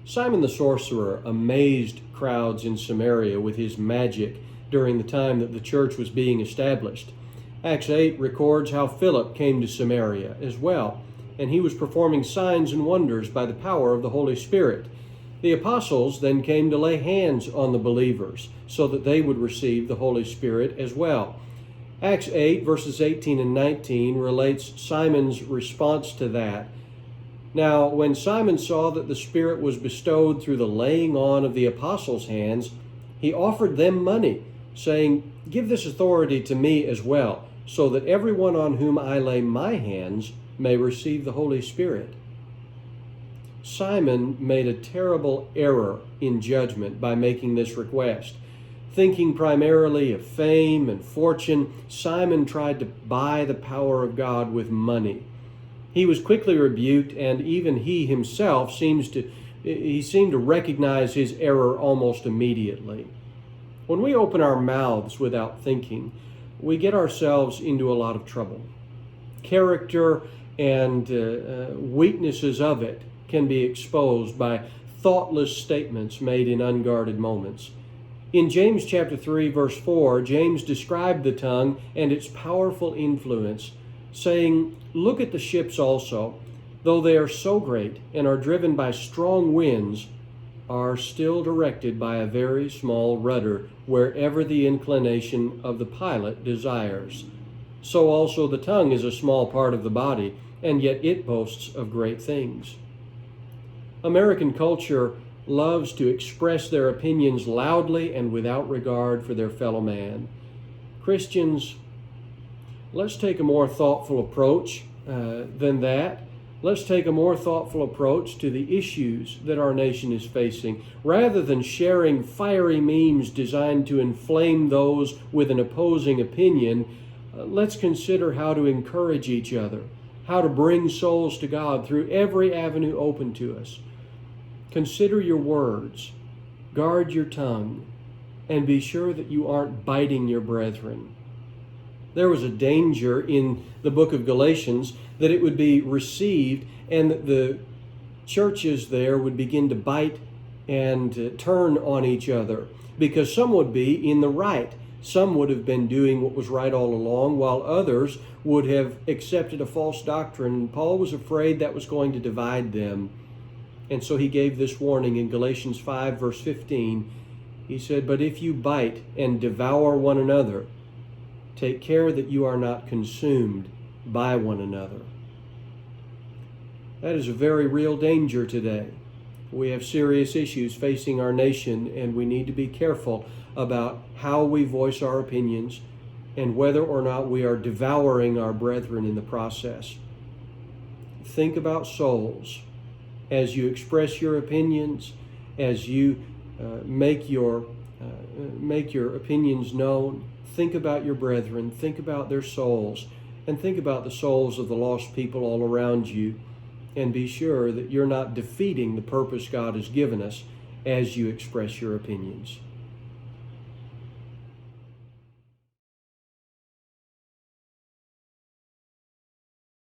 Simon the sorcerer amazed crowds in Samaria with his magic during the time that the church was being established. Acts 8 records how Philip came to Samaria as well, and he was performing signs and wonders by the power of the Holy Spirit. The apostles then came to lay hands on the believers so that they would receive the Holy Spirit as well. Acts 8, verses 18 and 19 relates Simon's response to that. Now, when Simon saw that the Spirit was bestowed through the laying on of the apostles' hands, he offered them money, saying, "Give this authority to me as well, so that everyone on whom I lay my hands may receive the Holy Spirit." Simon made a terrible error in judgment by making this request. Thinking primarily of fame and fortune, Simon tried to buy the power of God with money. He was quickly rebuked, and even he himself seemed to recognize his error almost immediately. When we open our mouths without thinking, we get ourselves into a lot of trouble. Character and weaknesses of it can be exposed by thoughtless statements made in unguarded moments. In James chapter 3, verse 4, James described the tongue and its powerful influence, saying, "Look at the ships also, though they are so great and are driven by strong winds, are still directed by a very small rudder wherever the inclination of the pilot desires. So also the tongue is a small part of the body, and yet it boasts of great things." American culture loves to express their opinions loudly and without regard for their fellow man. Christians, let's take a more thoughtful approach than that. Let's take a more thoughtful approach to the issues that our nation is facing. Rather than sharing fiery memes designed to inflame those with an opposing opinion, let's consider how to encourage each other, how to bring souls to God through every avenue open to us. Consider your words, guard your tongue, and be sure that you aren't biting your brethren. There was a danger in the book of Galatians that it would be received and that the churches there would begin to bite and turn on each other, because some would be in the right. Some would have been doing what was right all along, while others would have accepted a false doctrine. Paul was afraid that was going to divide them. And so he gave this warning in Galatians 5, verse 15. He said, "But if you bite and devour one another, take care that you are not consumed by one another." That is a very real danger today. We have serious issues facing our nation, and we need to be careful about how we voice our opinions and whether or not we are devouring our brethren in the process. Think about souls. As you express your opinions, as you make your opinions known, think about your brethren, think about their souls, and think about the souls of the lost people all around you, and be sure that you're not defeating the purpose God has given us as you express your opinions.